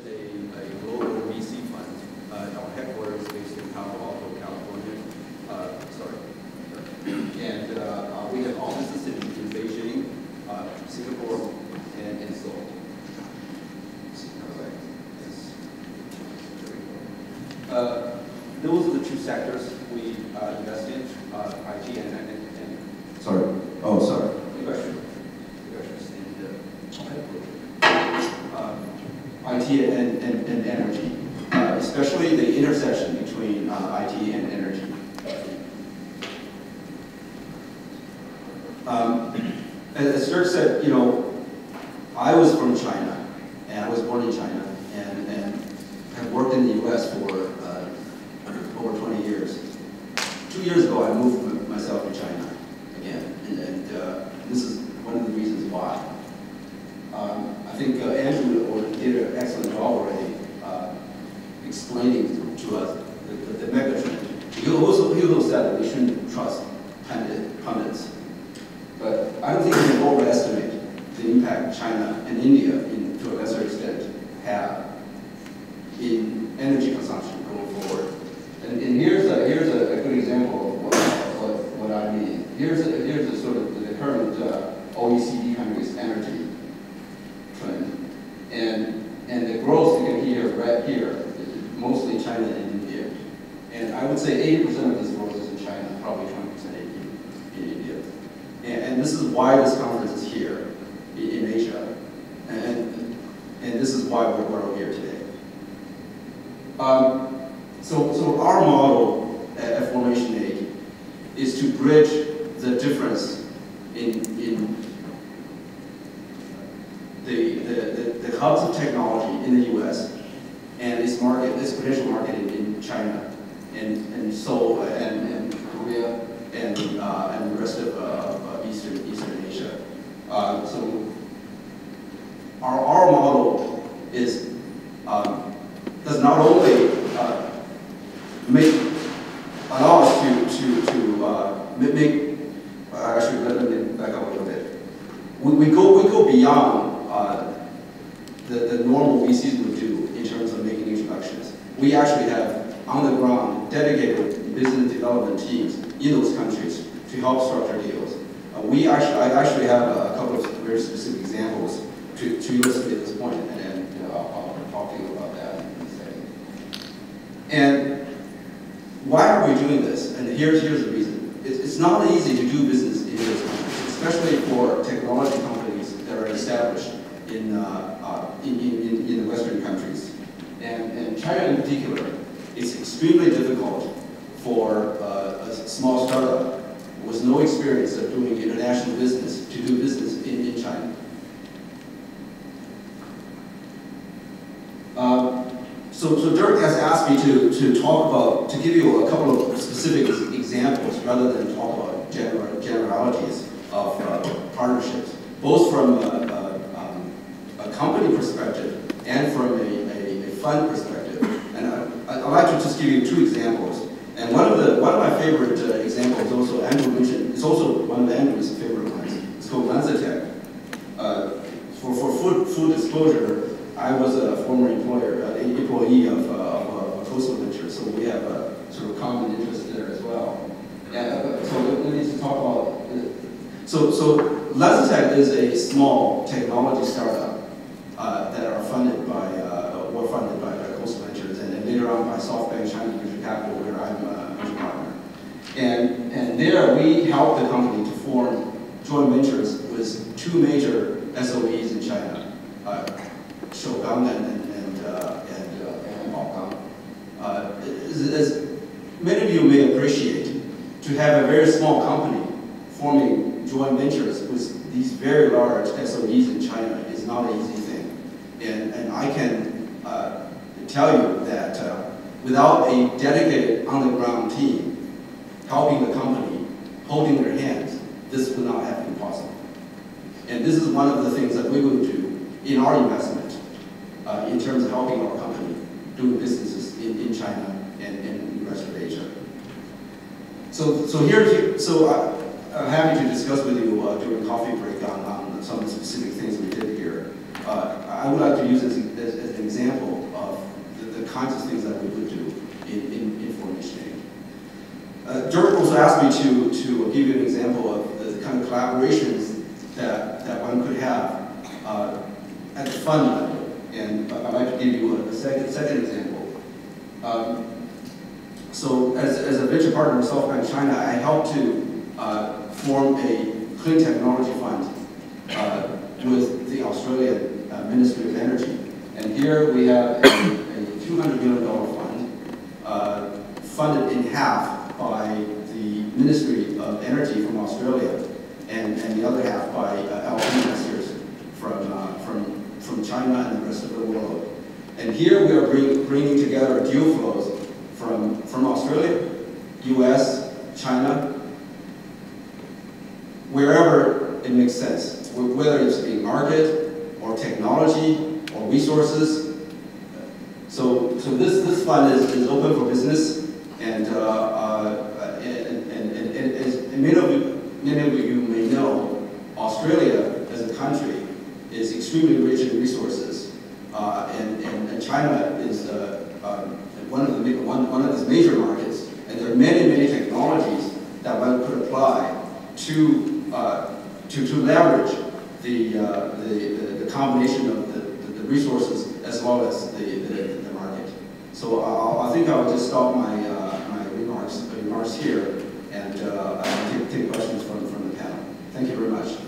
a global VC fund. Our headquarters is based in Palo Alto, California. And we have offices in Beijing, Singapore, and Seoul. Those are the two sectors we invest in, IT and sorry. Oh, sorry. IT and energy, especially the intersection between IT and energy. As Dirk said, you know, I was from China, and I was born in China, and have worked in the U.S. for over 20 years. 2 years ago, I moved myself to China again, and this is one of the reasons why. I think Andrew did an excellent job already explaining to us the mega trend. He also said that we shouldn't trust pundits. But I don't think we can overestimate the impact China and India, to a lesser extent, have in energy consumption going forward. And here's a good example of what I mean. Here's a sort of the current OECD countries' energy trend, and the growth you can hear right here is mostly China and India. And I would say 80% of this growth is in China, probably 20% in India. And this is why this conference is here in Asia, and this is why we're here today. So our model at Formation 8 is to bridge the difference in the hubs of technology in the U.S. and its potential market in China and Seoul and Korea and the rest of Eastern Asia. So our model is does not only allow us to make actually let me back up a little bit. We go beyond the normal VCs would do in terms of making introductions. We actually have on the ground dedicated business development teams in those countries to help structure deals. I actually have a couple of very specific examples to illustrate this point, and I'll talk to you about that in a second. And why are we doing this? And here's the reason. It's not easy to do business in those countries, especially for technology companies that are established in the Western countries. And China in particular, it's extremely difficult for a small startup with no experience of doing international business to do business in China. So Dirk has asked me to give you a couple of specific examples rather than talk about generalities of partnerships, both from a company perspective and from a fund perspective. And I'd like to just give you two examples. And one of my favorite examples, also Andrew mentioned, it's also one of Andrew's favorite ones. It's called LanzaTech. For full disclosure, I was a former employee of Coastal Ventures, so we have a sort of common interest there as well. And so let me just talk about it. So LanzaTech is a small technology startup that are funded by Coastal Ventures, and then later on by SoftBank China Venture Capital, where I'm a venture partner. And there we help the company to form joint ventures with two major SOEs in China, Shougang and Baogang. As many of you may appreciate, to have a very small company forming joint ventures with these very large SOEs in China is not an easy thing. And I can tell you that without a dedicated on-the-ground team helping the company, holding their hands, this would not have been possible. And this is one of the things that we will do in our investment in terms of helping our company do businesses in China and in the rest of Asia. So I'm happy to discuss with you during coffee break on some of the specific things we did here. I would like to use as an example of the kinds of things that we would do in foreign exchange. Dirk also asked me to give you an example of the kind of collaborations that one could have at the fund level. And I'd like to give you a second example. So as a venture partner in SoftBank China, I helped to form a clean technology fund with the Australian Ministry of Energy. And here we have a $200 million fund, funded in half by the Ministry of Energy from Australia, and the other half by LP investors from China and the rest of the world. And here we are bringing together deal flows from Australia, US, China, wherever it makes sense, whether it's a market or technology or resources. So this fund is open for business, and many of you may know, Australia as a country is extremely rich in resources, and China is one of its major markets, and there are many technologies that one could apply to leverage the combination of the resources as well as the market. So I think I will just stop my remarks here and take questions from the panel. Thank you very much.